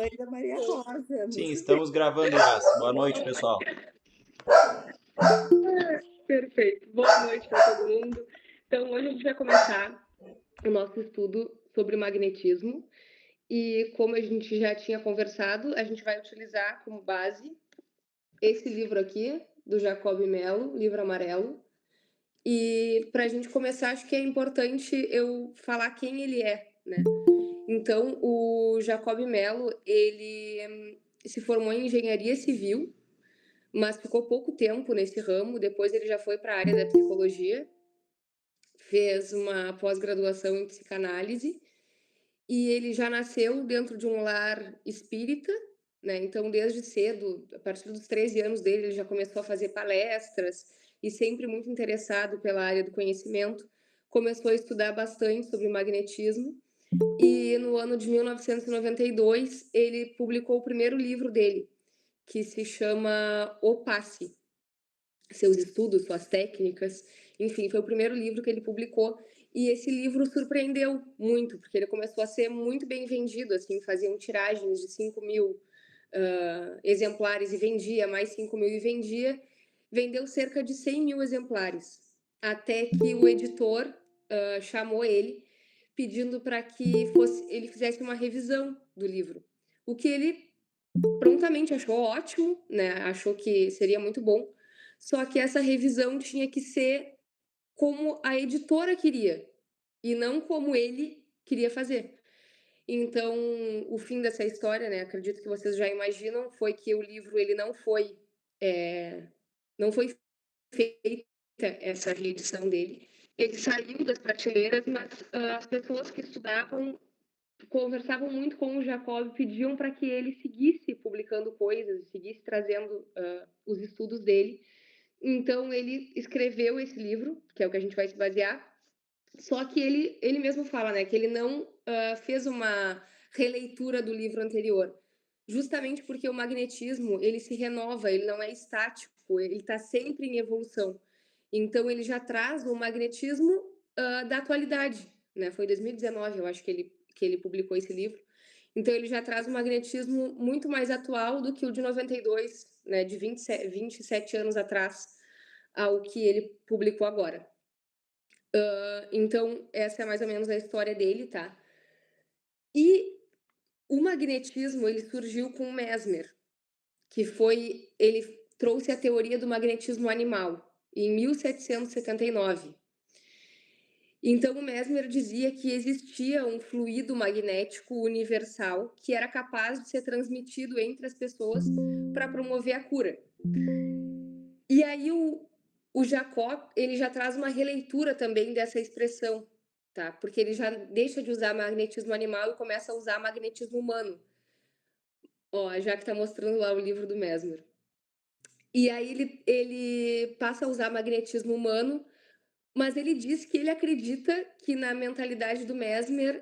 Oi, da Maria Rosa. Sim, estamos gravando já. Boa noite, pessoal. Perfeito. Boa noite para todo mundo. Então, hoje a gente vai começar o nosso estudo sobre o magnetismo. E como a gente já tinha conversado, a gente vai utilizar como base esse livro aqui, do Jacob Mello, livro amarelo. E para a gente começar, acho que é importante eu falar quem ele é, né? Então, o Jacob Mello, ele se formou em engenharia civil, mas ficou pouco tempo nesse ramo. Depois ele já foi para a área da psicologia, fez uma pós-graduação em psicanálise e ele já nasceu dentro de um lar espírita, né? Então, desde cedo, a partir dos 13 anos dele, ele já começou a fazer palestras e sempre muito interessado pela área do conhecimento, começou a estudar bastante sobre magnetismo e no ano de 1992 ele publicou o primeiro livro dele, que se chama O Passe, seus estudos, suas técnicas, enfim, foi o primeiro livro que ele publicou e esse livro surpreendeu muito, porque ele começou a ser muito bem vendido, assim, faziam tiragens de 5.000 exemplares e vendia, mais 5.000 e vendia, vendeu cerca de 100.000 exemplares, até que o editor chamou ele, pedindo para que ele fizesse uma revisão do livro, o que ele prontamente achou ótimo, né? Achou que seria muito bom, só que essa revisão tinha que ser como a editora queria e não como ele queria fazer. Então, o fim dessa história, né? Acredito que vocês já imaginam, foi que o livro ele não foi feita essa reedição dele. Ele saiu das prateleiras, mas as pessoas que estudavam conversavam muito com o Jacob, pediam para que ele seguisse publicando coisas, seguisse trazendo os estudos dele. Então, ele escreveu esse livro, que é o que a gente vai se basear, só que ele mesmo fala, né, que ele não fez uma releitura do livro anterior, justamente porque o magnetismo, ele se renova, ele não é estático, ele está sempre em evolução. Então, ele já traz o magnetismo da atualidade, né? Foi em 2019, eu acho que ele publicou esse livro. Então, ele já traz um magnetismo muito mais atual do que o de 92, né, de 27 anos atrás, ao que ele publicou agora. Então, essa é mais ou menos a história dele, tá? E o magnetismo, ele surgiu com o Mesmer, ele trouxe a teoria do magnetismo animal, em 1779. Então, o Mesmer dizia que existia um fluido magnético universal que era capaz de ser transmitido entre as pessoas para promover a cura. E aí, o Jacob, ele já traz uma releitura também dessa expressão, tá? Porque ele já deixa de usar magnetismo animal e começa a usar magnetismo humano. Ó, já que tá mostrando lá o livro do Mesmer. E aí ele passa a usar magnetismo humano, mas ele diz que ele acredita que na mentalidade do Mesmer,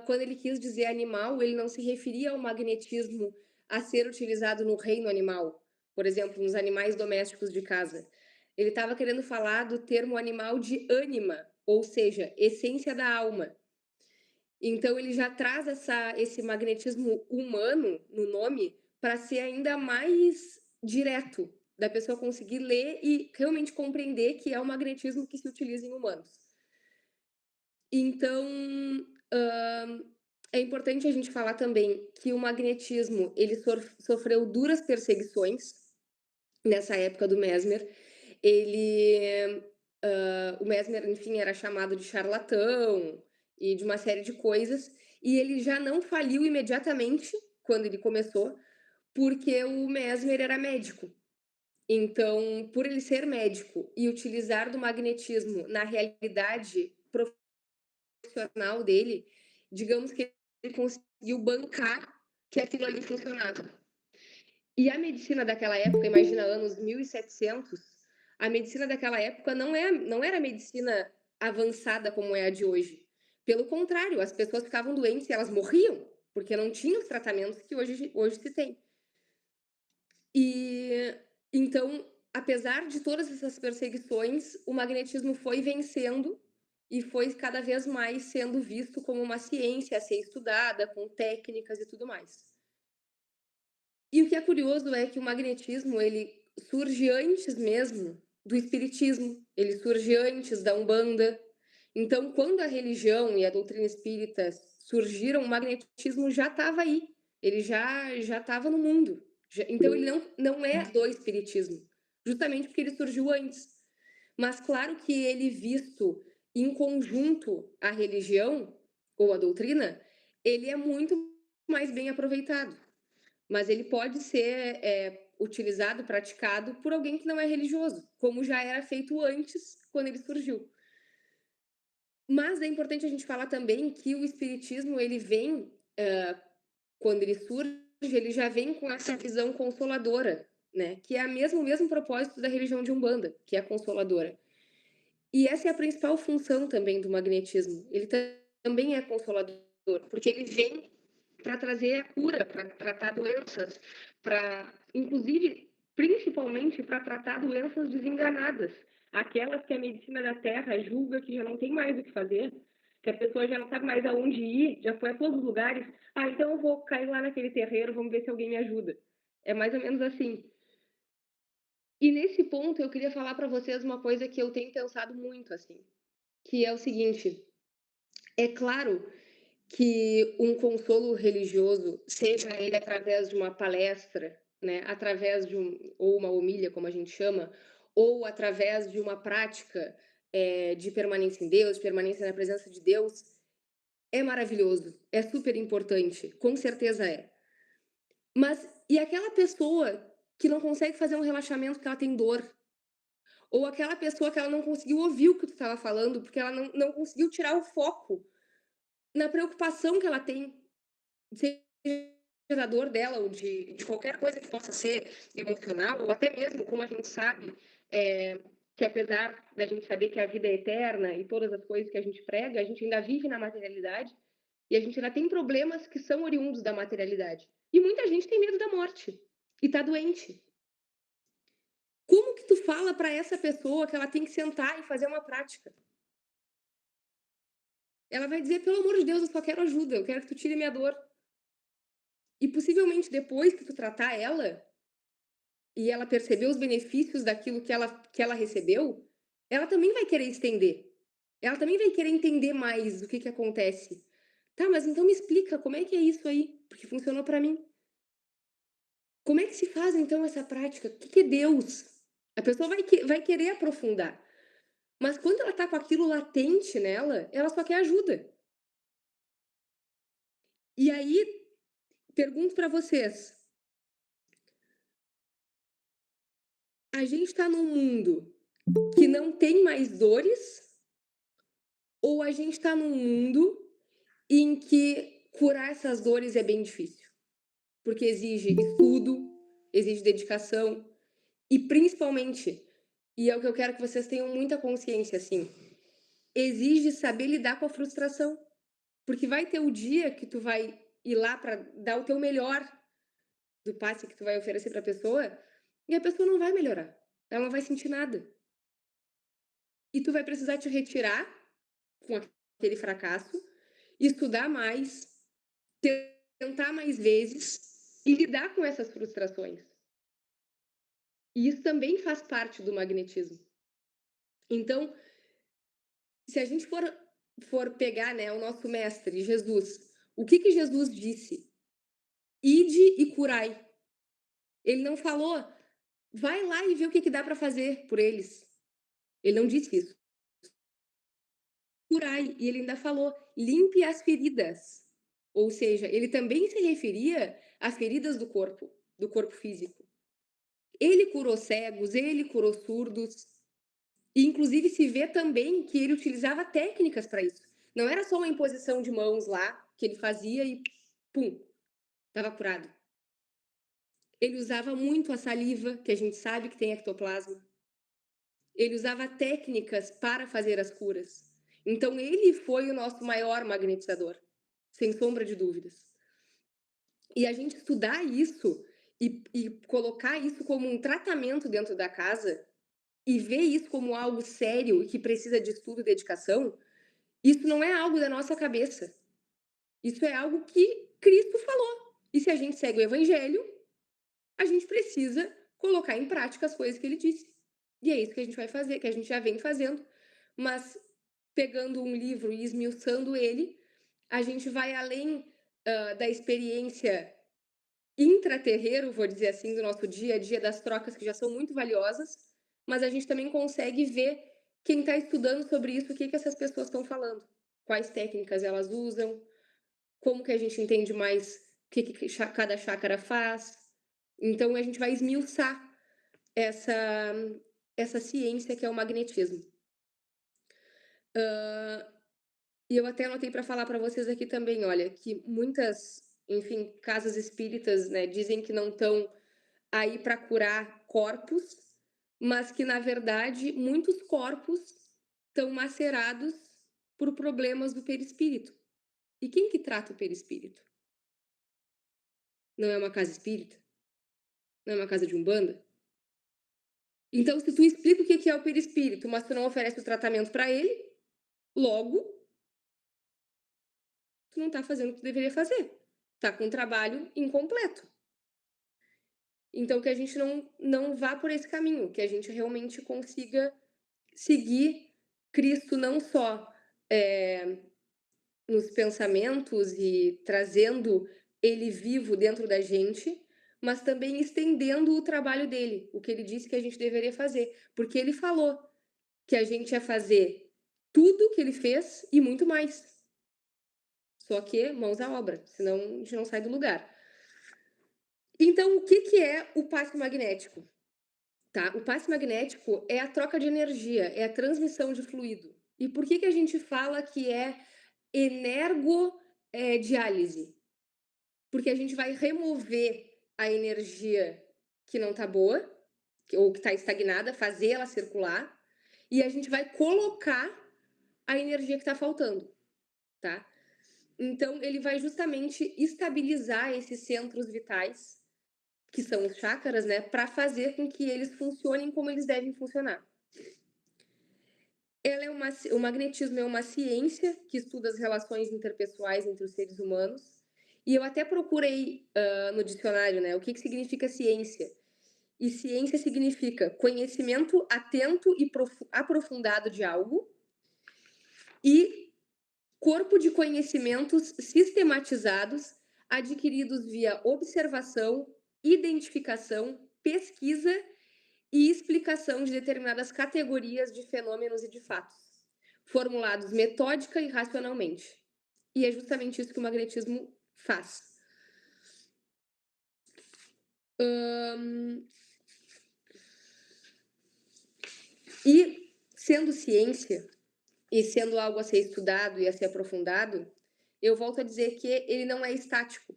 quando ele quis dizer animal, ele não se referia ao magnetismo a ser utilizado no reino animal, por exemplo, nos animais domésticos de casa. Ele estava querendo falar do termo animal de ânima, ou seja, essência da alma. Então ele já traz esse magnetismo humano no nome para ser ainda mais direto, da pessoa conseguir ler e realmente compreender que é o magnetismo que se utiliza em humanos. Então, é importante a gente falar também que o magnetismo ele sofreu duras perseguições nessa época do Mesmer. O Mesmer, enfim, era chamado de charlatão e de uma série de coisas, e ele já não faliu imediatamente quando ele começou, porque o Mesmer era médico. Então, por ele ser médico e utilizar do magnetismo na realidade profissional dele, digamos que ele conseguiu bancar que aquilo ali funcionava. E a medicina daquela época, imagina anos 1700, a medicina daquela época não era medicina avançada como é a de hoje. Pelo contrário, as pessoas ficavam doentes e elas morriam, porque não tinham os tratamentos que hoje se tem. E então, apesar de todas essas perseguições, o magnetismo foi vencendo e foi cada vez mais sendo visto como uma ciência a ser estudada, com técnicas e tudo mais. E o que é curioso é que o magnetismo, ele surge antes mesmo do espiritismo, ele surge antes da Umbanda. Então, quando a religião e a doutrina espírita surgiram, o magnetismo já estava aí, ele já estava no mundo. Então, ele não é do espiritismo, justamente porque ele surgiu antes. Mas, claro que ele visto em conjunto à religião ou à doutrina, ele é muito mais bem aproveitado. Mas ele pode ser utilizado, praticado por alguém que não é religioso, como já era feito antes, quando ele surgiu. Mas é importante a gente falar também que o espiritismo, ele vem, quando ele surge, ele já vem com essa visão consoladora, né? Que é o mesmo propósito da religião de Umbanda, que é a consoladora. E essa é a principal função também do magnetismo. Ele também é consolador, porque ele vem para trazer a cura, para tratar doenças, para, inclusive, principalmente para tratar doenças desenganadas, aquelas que a medicina da Terra julga que já não tem mais o que fazer, que a pessoa já não sabe mais aonde ir, já foi a todos os lugares. Ah, então eu vou cair lá naquele terreiro, vamos ver se alguém me ajuda. É mais ou menos assim. E nesse ponto eu queria falar para vocês uma coisa que eu tenho pensado muito assim, que é o seguinte: é claro que um consolo religioso, seja ele através de uma palestra, né, através de ou uma homília, como a gente chama, ou através de uma prática de permanência em Deus, de permanência na presença de Deus, é maravilhoso, é super importante, com certeza é. Mas e aquela pessoa que não consegue fazer um relaxamento porque ela tem dor? Ou aquela pessoa que ela não conseguiu ouvir o que tu estava falando porque ela não conseguiu tirar o foco na preocupação que ela tem, seja da dor dela ou de qualquer coisa que possa ser emocional, ou até mesmo, como a gente sabe, que apesar da gente saber que a vida é eterna e todas as coisas que a gente prega, a gente ainda vive na materialidade e a gente ainda tem problemas que são oriundos da materialidade. E muita gente tem medo da morte e tá doente. Como que tu fala para essa pessoa que ela tem que sentar e fazer uma prática? Ela vai dizer, pelo amor de Deus, eu só quero ajuda, eu quero que tu tire minha dor. E possivelmente depois que tu tratar ela, e ela perceber os benefícios daquilo que ela recebeu, ela também vai querer estender. Ela também vai querer entender mais o que acontece. Tá, mas então me explica como é que é isso aí, porque funcionou para mim. Como é que se faz então essa prática? O que é Deus? A pessoa vai querer aprofundar. Mas quando ela tá com aquilo latente nela, ela só quer ajuda. E aí, pergunto para vocês: a gente está num mundo que não tem mais dores, ou a gente está num mundo em que curar essas dores é bem difícil? Porque exige estudo, exige dedicação e principalmente, e é o que eu quero que vocês tenham muita consciência assim, exige saber lidar com a frustração. Porque vai ter o dia que tu vai ir lá para dar o teu melhor do passe que tu vai oferecer para a pessoa e a pessoa não vai melhorar. Ela não vai sentir nada. E tu vai precisar te retirar com aquele fracasso, estudar mais, tentar mais vezes e lidar com essas frustrações. E isso também faz parte do magnetismo. Então, se a gente for pegar, né, o nosso mestre, Jesus, o que Jesus disse? Ide e curai. Ele não falou, vai lá e vê o que dá para fazer por eles. Ele não disse isso. Curai. E ele ainda falou, limpe as feridas. Ou seja, ele também se referia às feridas do corpo físico. Ele curou cegos, ele curou surdos. E, inclusive, se vê também que ele utilizava técnicas para isso. Não era só uma imposição de mãos lá, que ele fazia e, pum, estava curado. Ele usava muito a saliva, que a gente sabe que tem ectoplasma. Ele usava técnicas para fazer as curas. Então, ele foi o nosso maior magnetizador, sem sombra de dúvidas. E a gente estudar isso e colocar isso como um tratamento dentro da casa e ver isso como algo sério e que precisa de estudo e dedicação, isso não é algo da nossa cabeça. Isso é algo que Cristo falou. E se a gente segue o Evangelho, a gente precisa colocar em prática as coisas que ele disse. E é isso que a gente vai fazer, que a gente já vem fazendo, mas pegando um livro e esmiuçando ele, a gente vai além da experiência intraterreiro, vou dizer assim, do nosso dia a dia, das trocas que já são muito valiosas, mas a gente também consegue ver quem está estudando sobre isso, o que essas pessoas estão falando, quais técnicas elas usam, como que a gente entende mais o que cada chácara faz. Então a gente vai esmiuçar essa, essa ciência que é o magnetismo. E eu até anotei para falar para vocês aqui também, olha, que muitas, enfim, casas espíritas, né, dizem que não estão aí para curar corpos, mas que na verdade muitos corpos estão macerados por problemas do perispírito. E quem que trata o perispírito? Não é uma casa espírita? Não é uma casa de umbanda? Então, se tu explica o que é o perispírito, mas tu não oferece o tratamento para ele, logo, tu não está fazendo o que tu deveria fazer. Tá com um trabalho incompleto. Então, que a gente não vá por esse caminho, que a gente realmente consiga seguir Cristo não só nos pensamentos e trazendo ele vivo dentro da gente, mas também estendendo o trabalho dele, o que ele disse que a gente deveria fazer. Porque ele falou que a gente ia fazer tudo que ele fez e muito mais. Só que mãos à obra, senão a gente não sai do lugar. Então, o que é o passe magnético? Tá? O passe magnético é a troca de energia, é a transmissão de fluido. E por que a gente fala que é energodiálise? Porque a gente vai remover a energia que não está boa, ou que está estagnada, fazer ela circular, e a gente vai colocar a energia que está faltando, tá? Então, ele vai justamente estabilizar esses centros vitais, que são os chácaras, né, para fazer com que eles funcionem como eles devem funcionar. O magnetismo é uma ciência que estuda as relações interpessoais entre os seres humanos. E eu até procurei no dicionário, né, o que significa ciência. E ciência significa conhecimento atento e aprofundado de algo e corpo de conhecimentos sistematizados adquiridos via observação, identificação, pesquisa e explicação de determinadas categorias de fenômenos e de fatos, formulados metódica e racionalmente. E é justamente isso que o magnetismo faz. E sendo ciência, e sendo algo a ser estudado e a ser aprofundado, eu volto a dizer que ele não é estático.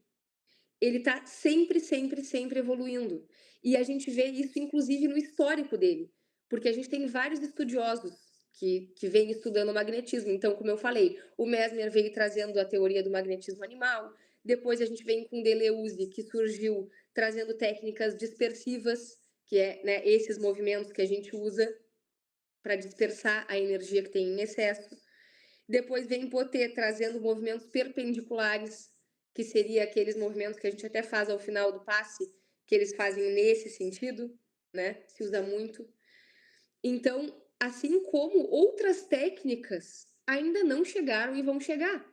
Ele está sempre, sempre, sempre evoluindo. E a gente vê isso, inclusive, no histórico dele. Porque a gente tem vários estudiosos que vêm estudando o magnetismo. Então, como eu falei, o Mesmer veio trazendo a teoria do magnetismo animal. Depois a gente vem com Deleuze, que surgiu trazendo técnicas dispersivas, que é, né, esses movimentos que a gente usa para dispersar a energia que tem em excesso. Depois vem Poté trazendo movimentos perpendiculares, que seria aqueles movimentos que a gente até faz ao final do passe, que eles fazem nesse sentido, né? Se usa muito. Então, assim como outras técnicas ainda não chegaram e vão chegar,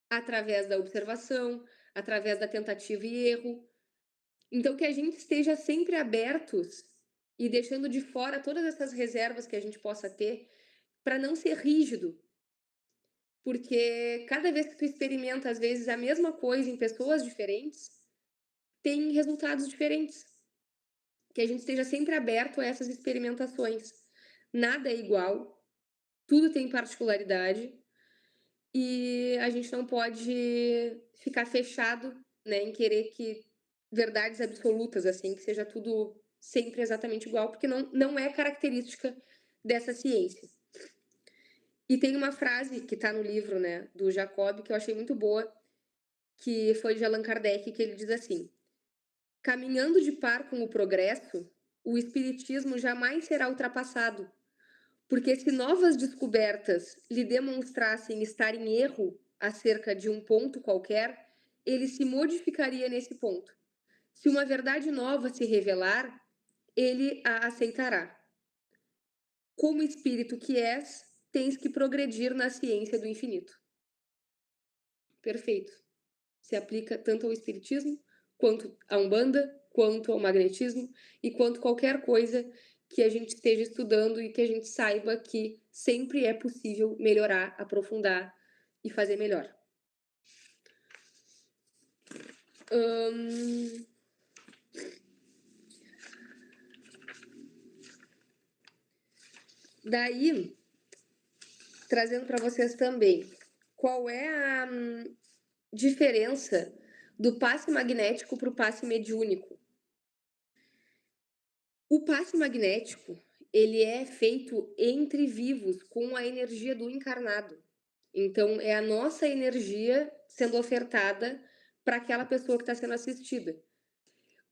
através da observação, através da tentativa e erro. Então, que a gente esteja sempre abertos e deixando de fora todas essas reservas que a gente possa ter, para não ser rígido. Porque cada vez que tu experimenta, às vezes, a mesma coisa em pessoas diferentes, tem resultados diferentes. Que a gente esteja sempre aberto a essas experimentações. Nada é igual, tudo tem particularidade, e a gente não pode ficar fechado, né, em querer que verdades absolutas, assim, que seja tudo sempre exatamente igual, porque não é característica dessa ciência. E tem uma frase que está no livro, né, do Jacob, que eu achei muito boa, que foi de Allan Kardec, que ele diz assim: caminhando de par com o progresso, o espiritismo jamais será ultrapassado, porque se novas descobertas lhe demonstrassem estar em erro acerca de um ponto qualquer, ele se modificaria nesse ponto, Se uma verdade nova se revelar, ele a aceitará. Como espírito que és, tens que progredir na ciência do infinito. Perfeito. Se aplica tanto ao espiritismo, quanto à Umbanda, quanto ao magnetismo e quanto qualquer coisa que a gente esteja estudando e que a gente saiba que sempre é possível melhorar, aprofundar e fazer melhor. Daí, trazendo para vocês também, qual é a diferença do passe magnético para o passe mediúnico? O passe magnético, ele é feito entre vivos com a energia do encarnado. Então, é a nossa energia sendo ofertada para aquela pessoa que está sendo assistida.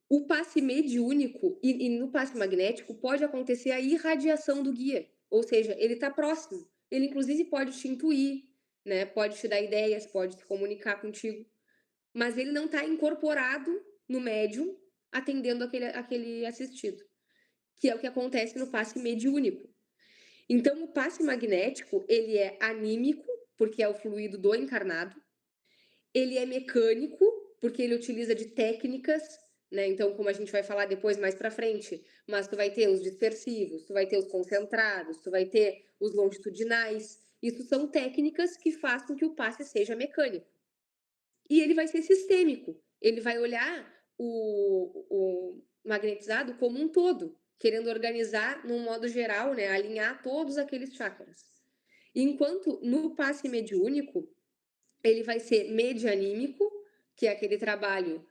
O passe mediúnico e no passe magnético pode acontecer a irradiação do guia, ou seja, ele está próximo. Ele, inclusive, pode te intuir, né? Pode te dar ideias, pode se comunicar contigo, mas ele não está incorporado no médium atendendo aquele assistido, que é o que acontece no passe mediúnico. Então, o passe magnético, ele é anímico, porque é o fluido do encarnado. Ele é mecânico, porque ele utiliza de técnicas, né? Então, como a gente vai falar depois, mais para frente, mas tu vai ter os dispersivos, tu vai ter os concentrados, tu vai ter os longitudinais. Isso são técnicas que fazem com que o passe seja mecânico. E ele vai ser sistêmico. Ele vai olhar o magnetizado como um todo, querendo organizar, num modo geral, né, alinhar todos aqueles chakras. Enquanto no passe mediúnico, ele vai ser medianímico, que é aquele trabalho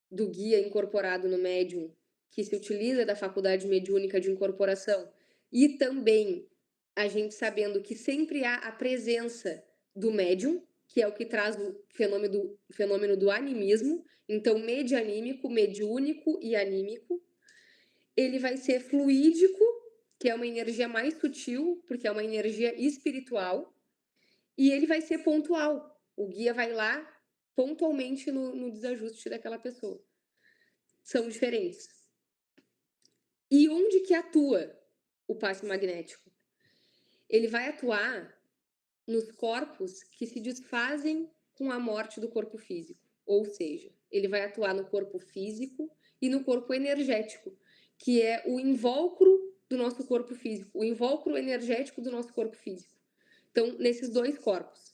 do guia incorporado no médium, que se utiliza da faculdade mediúnica de incorporação, e também a gente sabendo que sempre há a presença do médium, que é o que traz o fenômeno do animismo. Então, medianímico, mediúnico e anímico. Ele vai ser fluídico, que é uma energia mais sutil, porque é uma energia espiritual, e ele vai ser pontual. O guia vai lá pontualmente no desajuste daquela pessoa. São diferentes. E onde que atua o passe magnético? Ele vai atuar nos corpos que se desfazem com a morte do corpo físico. Ou seja, ele vai atuar no corpo físico e no corpo energético, que é o invólucro do nosso corpo físico, o invólucro energético do nosso corpo físico. Então, nesses dois corpos.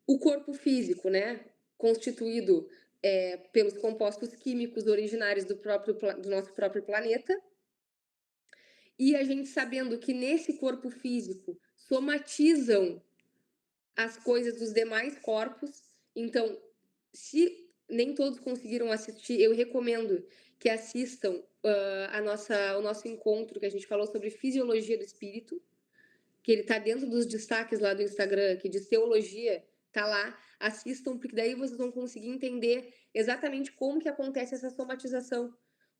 O corpo físico, né, constituído pelos compostos químicos originários do nosso próprio planeta, e a gente sabendo que nesse corpo físico somatizam as coisas dos demais corpos. Então, se nem todos conseguiram assistir, eu recomendo que assistam o nosso encontro que a gente falou sobre fisiologia do espírito, que ele está dentro dos destaques lá do Instagram, que diz teologia, tá lá, assistam, porque daí vocês vão conseguir entender exatamente como que acontece essa somatização.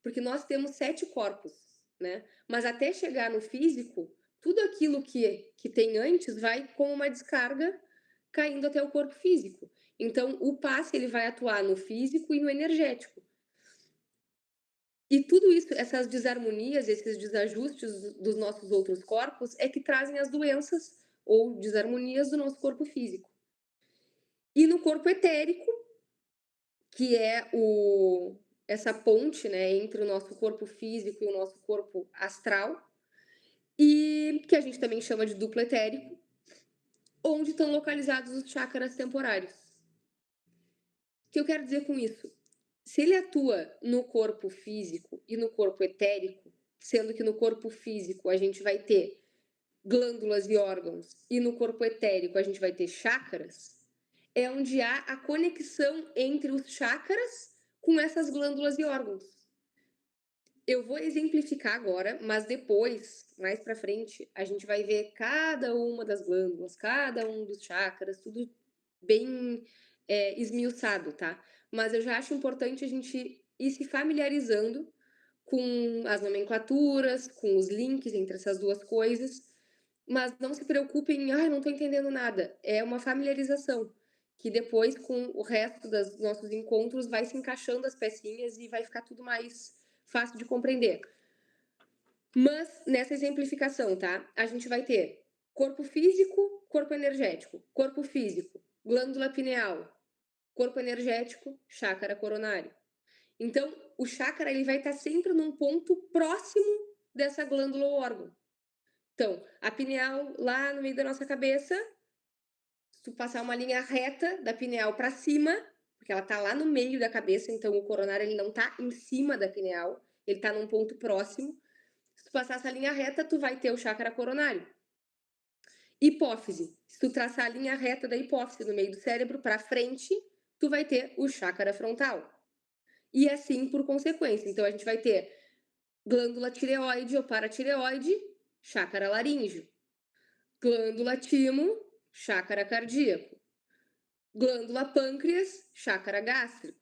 Porque nós temos 7 corpos, né? Mas até chegar no físico, tudo aquilo que tem antes vai como uma descarga caindo até o corpo físico. Então, o passe ele vai atuar no físico e no energético. E tudo isso, essas desarmonias, esses desajustes dos nossos outros corpos é que trazem as doenças ou desarmonias do nosso corpo físico. E no corpo etérico, que é essa ponte, né, entre o nosso corpo físico e o nosso corpo astral, e que a gente também chama de duplo etérico, onde estão localizados os chakras temporários. O que eu quero dizer com isso? Se ele atua no corpo físico e no corpo etérico, sendo que no corpo físico a gente vai ter glândulas e órgãos, e no corpo etérico a gente vai ter chakras, é onde há a conexão entre os chakras com essas glândulas e órgãos. Eu vou exemplificar agora, mas depois, mais para frente, a gente vai ver cada uma das glândulas, cada um dos chakras, tudo bem esmiuçado, tá? Mas eu já acho importante a gente ir se familiarizando com as nomenclaturas, com os links entre essas duas coisas, mas não se preocupem, não estou entendendo nada. É uma familiarização. que depois, com o resto dos nossos encontros, vai se encaixando as pecinhas e vai ficar tudo mais fácil de compreender. Mas, nessa exemplificação, tá? A gente vai ter corpo físico, corpo energético. Corpo físico, glândula pineal. Corpo energético, chácara coronário. Então, o chácara ele vai estar sempre num ponto próximo dessa glândula ou órgão. Então, a pineal lá no meio da nossa cabeça, se tu passar uma linha reta da pineal para cima, porque ela tá lá no meio da cabeça, então o coronário ele não tá em cima da pineal, ele tá num ponto próximo. Se tu passar essa linha reta, tu vai ter o chácara coronário. Hipófise. Se tu traçar a linha reta da hipófise no meio do cérebro para frente, tu vai ter o chácara frontal. E assim por consequência. Então a gente vai ter glândula tireoide ou paratireoide, chácara laríngeo. Glândula timo, chácara cardíaco. Glândula pâncreas, chácara gástrico.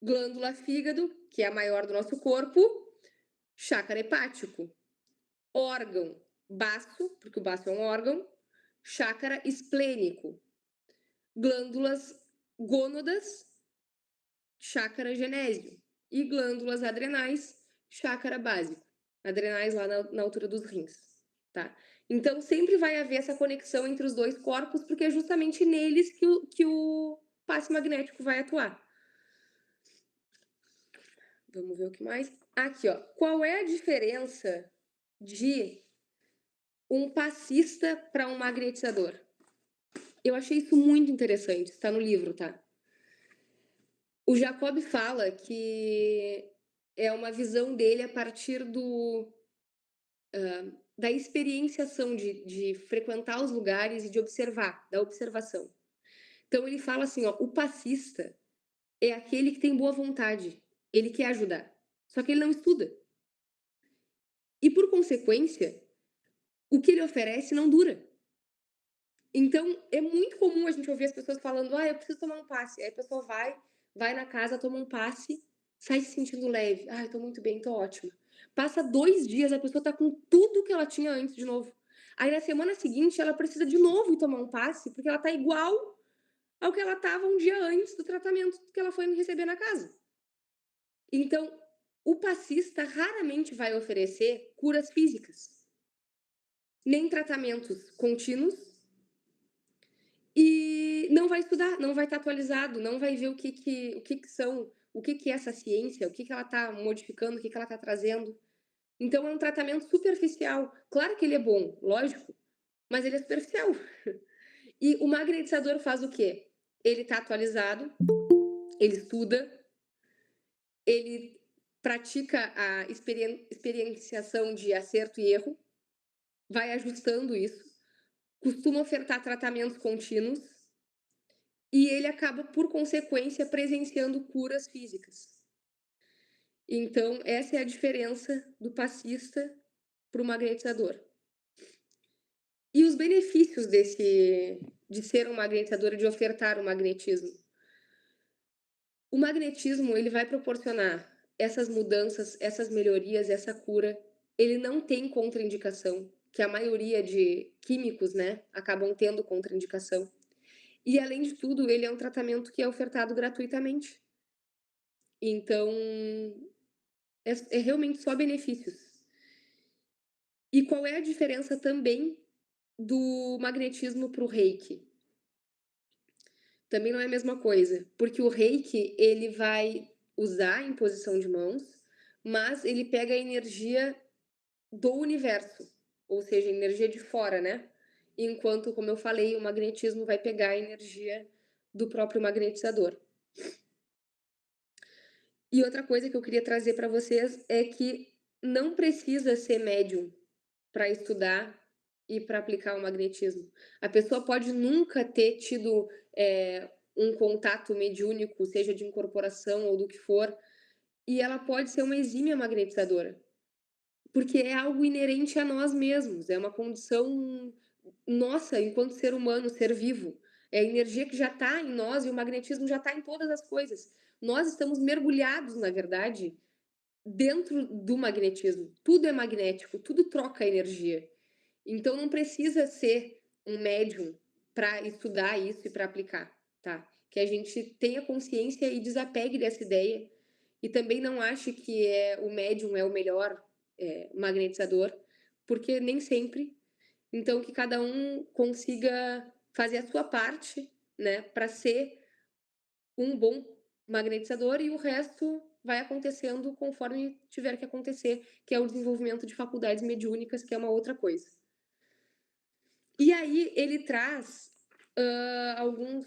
Glândula fígado, que é a maior do nosso corpo, chácara hepático. Órgão baço, porque o baço é um órgão, chácara esplênico. Glândulas gônadas, chácara genésio. E glândulas adrenais, chácara básico. Adrenais lá na altura dos rins, tá? Então, sempre vai haver essa conexão entre os dois corpos, porque é justamente neles que o passe magnético vai atuar. Vamos ver o que mais. Aqui, ó. Qual é a diferença de um passista para um magnetizador? Eu achei isso muito interessante. Está no livro, tá? O Jacob fala que é uma visão dele a partir da experienciação de frequentar os lugares e de observar, da observação. Então ele fala assim, ó, o passista é aquele que tem boa vontade, ele quer ajudar, só que ele não estuda. E por consequência, o que ele oferece não dura. Então é muito comum a gente ouvir as pessoas falando, eu preciso tomar um passe. Aí a pessoa vai na casa, toma um passe, sai se sentindo leve. Eu tô muito bem, tô ótima. Passa 2 dias, a pessoa tá com tudo que ela tinha antes de novo. Aí na semana seguinte, ela precisa de novo ir tomar um passe, porque ela tá igual ao que ela tava um dia antes do tratamento que ela foi receber na casa. Então, o passista raramente vai oferecer curas físicas, nem tratamentos contínuos, e não vai estudar, não vai estar atualizado, não vai ver o que é essa ciência, o que ela está modificando, o que ela está trazendo. Então é um tratamento superficial. Claro que ele é bom, lógico, mas ele é superficial. E o magnetizador faz o quê? Ele está atualizado, ele estuda, ele pratica a experienciação de acerto e erro, vai ajustando isso, costuma ofertar tratamentos contínuos e ele acaba, por consequência, presenciando curas físicas. Então, essa é a diferença do passista para o magnetizador. E os benefícios de ser um magnetizador e de ofertar o magnetismo? O magnetismo ele vai proporcionar essas mudanças, essas melhorias, essa cura. Ele não tem contraindicação, que a maioria de químicos, né, acabam tendo contraindicação. E além de tudo, ele é um tratamento que é ofertado gratuitamente. Então, é realmente só benefícios. E qual é a diferença também do magnetismo para o reiki? Também não é a mesma coisa, porque o reiki ele vai usar em posição de mãos, mas ele pega a energia do universo, ou seja, a energia de fora, né? Enquanto, como eu falei, o magnetismo vai pegar a energia do próprio magnetizador. E outra coisa que eu queria trazer para vocês é que não precisa ser médium para estudar e para aplicar o magnetismo. A pessoa pode nunca ter tido um contato mediúnico, seja de incorporação ou do que for, e ela pode ser uma exímia magnetizadora, porque é algo inerente a nós mesmos, é uma condição nossa enquanto ser humano, ser vivo. É a energia que já está em nós e o magnetismo já está em todas as coisas. Nós estamos mergulhados, na verdade, dentro do magnetismo. Tudo é magnético, tudo troca energia. Então não precisa ser um médium para estudar isso e para aplicar, tá? Que a gente tenha consciência e desapegue dessa ideia e também não ache que o médium é o melhor magnetizador, porque nem sempre. Então, que cada um consiga fazer a sua parte, né, para ser um bom magnetizador e o resto vai acontecendo conforme tiver que acontecer, que é o desenvolvimento de faculdades mediúnicas, que é uma outra coisa. E aí ele traz alguns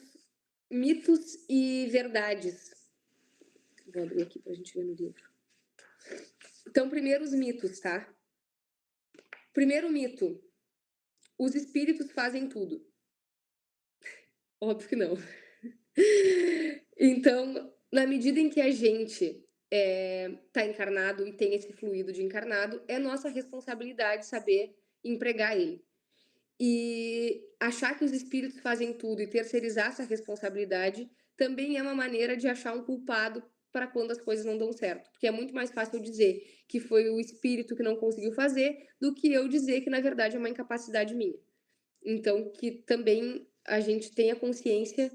mitos e verdades. Vou abrir aqui para a gente ver no livro. Então, primeiro os mitos, tá? Primeiro mito: os espíritos fazem tudo. Óbvio que não. Então, na medida em que a gente está encarnado e tem esse fluido de encarnado, é nossa responsabilidade saber empregar ele. E achar que os espíritos fazem tudo e terceirizar essa responsabilidade também é uma maneira de achar um culpado para quando as coisas não dão certo. Porque é muito mais fácil eu dizer que foi o espírito que não conseguiu fazer do que eu dizer que, na verdade, é uma incapacidade minha. Então, que também a gente tenha consciência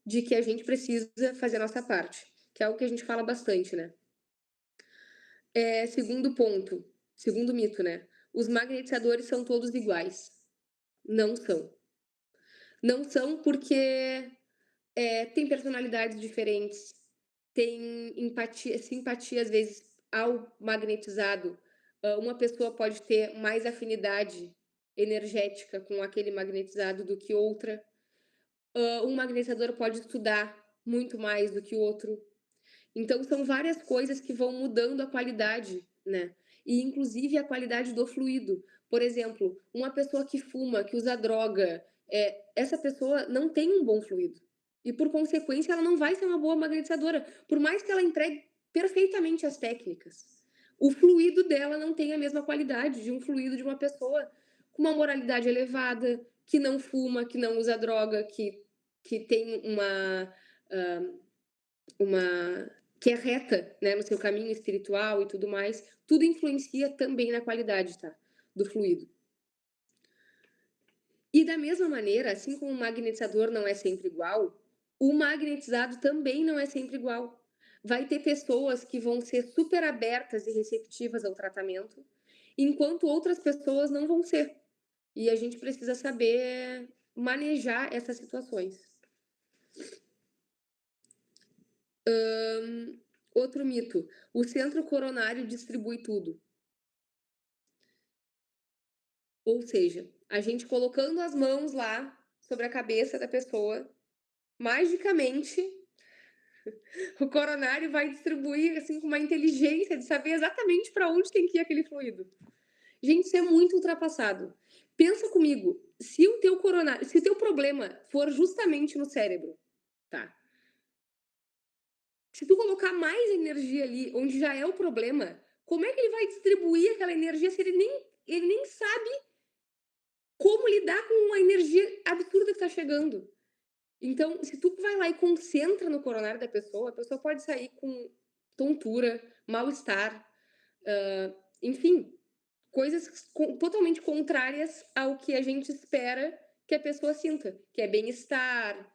de que a gente precisa fazer a nossa parte, que é algo que a gente fala bastante, né? Segundo ponto, segundo mito, né? Os magnetizadores são todos iguais. Não são. Não são porque tem personalidades diferentes, tem empatia, simpatia às vezes ao magnetizado. Uma pessoa pode ter mais afinidade energética com aquele magnetizado do que outra. Um magnetizador pode estudar muito mais do que o outro. Então, são várias coisas que vão mudando a qualidade, né? E, inclusive, a qualidade do fluido. Por exemplo, uma pessoa que fuma, que usa droga, essa pessoa não tem um bom fluido. E, por consequência, ela não vai ser uma boa magnetizadora, por mais que ela empregue perfeitamente as técnicas. O fluido dela não tem a mesma qualidade de um fluido de uma pessoa com uma moralidade elevada, que não fuma, que não usa droga, que tem uma que é reta, né, no seu caminho espiritual e tudo mais, tudo influencia também na qualidade, tá, do fluido. E da mesma maneira, assim como o magnetizador não é sempre igual, o magnetizado também não é sempre igual. Vai ter pessoas que vão ser super abertas e receptivas ao tratamento, enquanto outras pessoas não vão ser. E a gente precisa saber manejar essas situações. Outro mito: o centro coronário distribui tudo. Ou seja, a gente colocando as mãos lá sobre a cabeça da pessoa, magicamente o coronário vai distribuir assim com uma inteligência de saber exatamente para onde tem que ir aquele fluido. Gente, isso é muito ultrapassado. Pensa comigo, se o teu coronário, se o teu problema for justamente no cérebro, tá? Se tu colocar mais energia ali, onde já é o problema, como é que ele vai distribuir aquela energia se ele nem sabe como lidar com uma energia absurda que está chegando? Então, se tu vai lá e concentra no coronário da pessoa, a pessoa pode sair com tontura, mal-estar, enfim, coisas totalmente contrárias ao que a gente espera que a pessoa sinta, que é bem-estar,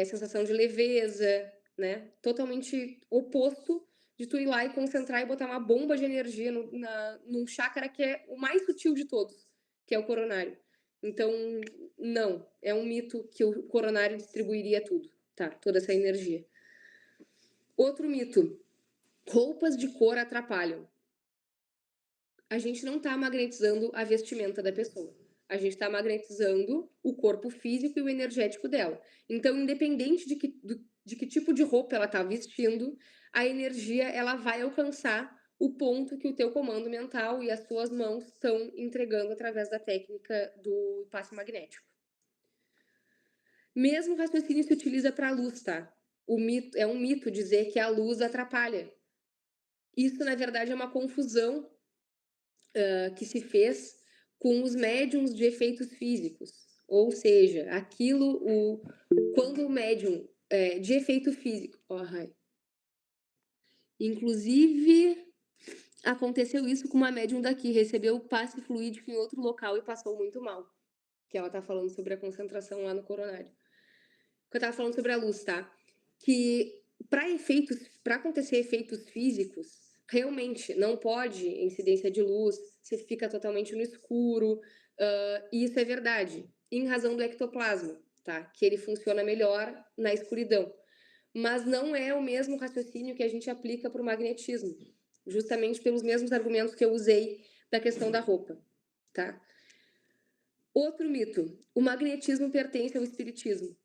sensação de leveza, né? Totalmente oposto de tu ir lá e concentrar e botar uma bomba de energia num chakra que é o mais sutil de todos, que é o coronário. Então, não, é um mito que o coronário distribuiria tudo, tá? Toda essa energia. Outro mito: roupas de cor atrapalham. A gente não está magnetizando a vestimenta da pessoa. A gente está magnetizando o corpo físico e o energético dela. Então, independente de que tipo de roupa ela está vestindo, a energia ela vai alcançar o ponto que o teu comando mental e as tuas mãos estão entregando através da técnica do passe magnético. Mesmo raciocínio se utiliza para a luz, tá? É um mito dizer que a luz atrapalha. Isso, na verdade, é uma confusão que se fez com os médiums de efeitos físicos. Ou seja, quando o médium de efeito físico. Inclusive, aconteceu isso com uma médium daqui, recebeu passe fluídico em outro local e passou muito mal. que ela tá falando sobre a concentração lá no coronário. Que eu tava falando sobre a luz, tá? Que para acontecer efeitos físicos, realmente não pode incidência de luz, você fica totalmente no escuro, e isso é verdade, em razão do ectoplasma, tá? Que ele funciona melhor na escuridão. Mas não é o mesmo raciocínio que a gente aplica para o magnetismo, justamente pelos mesmos argumentos que eu usei da questão da roupa, tá? Outro mito: o magnetismo pertence ao espiritismo.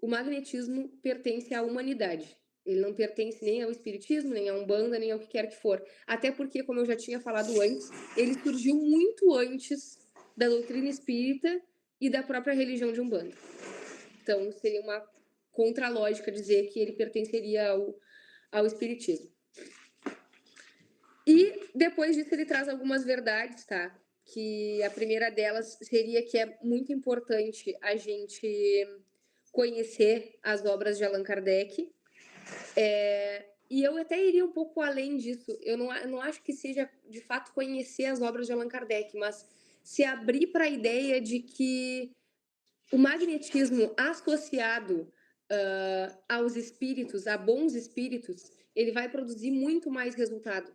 O magnetismo pertence à humanidade. Ele não pertence nem ao espiritismo, nem à Umbanda, nem ao que quer que for. Até porque, como eu já tinha falado antes, ele surgiu muito antes da doutrina espírita e da própria religião de Umbanda. Então, seria uma contralógica dizer que ele pertenceria ao espiritismo. E depois disso ele traz algumas verdades, tá? Que a primeira delas seria que é muito importante a gente conhecer as obras de Allan Kardec. E eu até iria um pouco além disso. Eu não acho que seja, de fato, conhecer as obras de Allan Kardec, mas se abrir para a ideia de que o magnetismo associado aos espíritos, a bons espíritos, ele vai produzir muito mais resultado.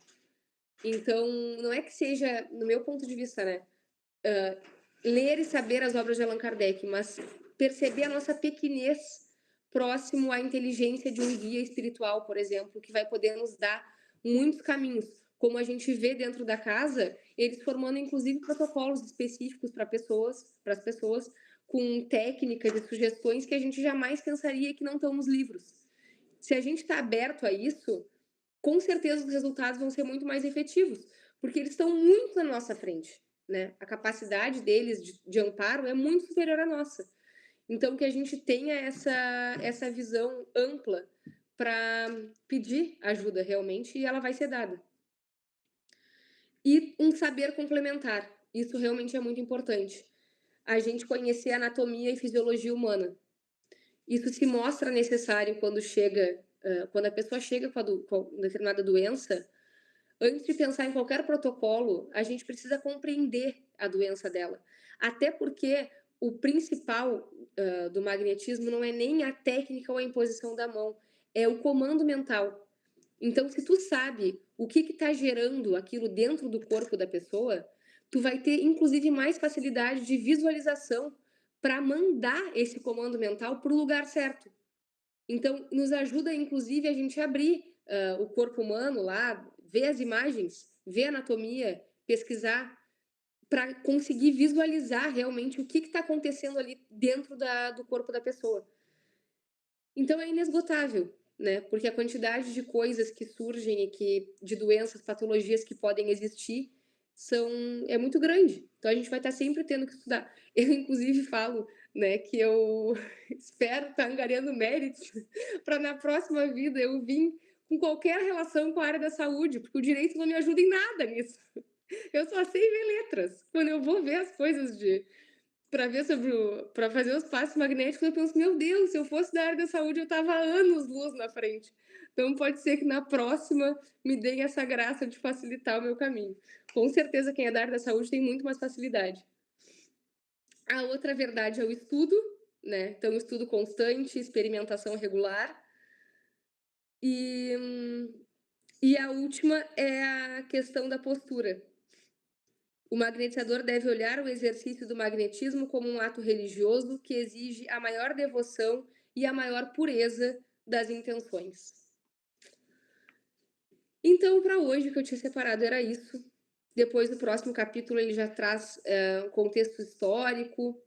Então, não é que seja, no meu ponto de vista, né, ler e saber as obras de Allan Kardec, mas perceber a nossa pequenez próximo à inteligência de um guia espiritual, por exemplo, que vai poder nos dar muitos caminhos. Como a gente vê dentro da casa, eles formando inclusive protocolos específicos para as pessoas, com técnicas e sugestões que a gente jamais pensaria que não estão nos livros. Se a gente está aberto a isso, com certeza os resultados vão ser muito mais efetivos, porque eles estão muito na nossa frente, né? A capacidade deles de amparo é muito superior à nossa. Então, que a gente tenha essa visão ampla para pedir ajuda realmente, e ela vai ser dada. E um saber complementar, isso realmente é muito importante. A gente conhecer anatomia e fisiologia humana. Isso se mostra necessário quando a pessoa chega com determinada doença. Antes de pensar em qualquer protocolo, a gente precisa compreender a doença dela. Até porque o principal do magnetismo não é nem a técnica ou a imposição da mão, é o comando mental. Então, se tu sabe o que está gerando aquilo dentro do corpo da pessoa, tu vai ter, inclusive, mais facilidade de visualização para mandar esse comando mental para o lugar certo. Então, nos ajuda, inclusive, a gente abrir o corpo humano lá, ver as imagens, ver a anatomia, pesquisar, para conseguir visualizar realmente o que está acontecendo ali dentro do corpo da pessoa. Então, é inesgotável, né? Porque a quantidade de coisas que surgem e de doenças, patologias que podem existir é muito grande. Então, a gente vai estar sempre tendo que estudar. Eu, inclusive, falo, né, que eu espero estar angariando méritos para na próxima vida eu vir com qualquer relação com a área da saúde, porque o direito não me ajuda em nada nisso. Eu só sei ver letras. Quando eu vou ver as coisas para fazer os passos magnéticos, eu penso, meu Deus, se eu fosse da área da saúde, eu estava anos-luz na frente. Então, pode ser que na próxima me deem essa graça de facilitar o meu caminho. Com certeza, quem é da área da saúde tem muito mais facilidade. A outra verdade é o estudo, né? Então, estudo constante, experimentação regular. E a última é a questão da postura. O magnetizador deve olhar o exercício do magnetismo como um ato religioso que exige a maior devoção e a maior pureza das intenções. Então, para hoje, o que eu tinha separado era isso. Depois, no próximo capítulo, ele já traz um contexto histórico.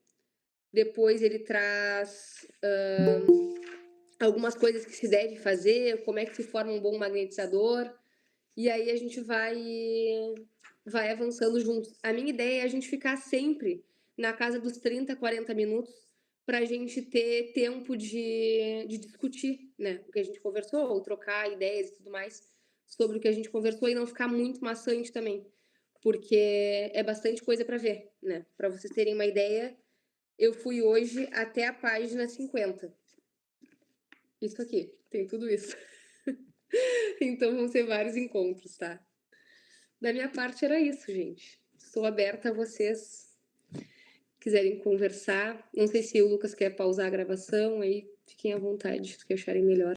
Depois, ele traz algumas coisas que se deve fazer, como é que se forma um bom magnetizador. E aí, a gente vai avançando juntos. A minha ideia é a gente ficar sempre na casa dos 30, 40 minutos para a gente ter tempo de discutir, né? O que a gente conversou, ou trocar ideias e tudo mais sobre o que a gente conversou e não ficar muito maçante também, porque é bastante coisa para ver, né? Para vocês terem uma ideia, eu fui hoje até a página 50. Isso aqui, tem tudo isso. Então vão ser vários encontros, tá? Da minha parte era isso, gente. Estou aberta a vocês quiserem conversar. Não sei se o Lucas quer pausar a gravação, aí fiquem à vontade, se acharem melhor.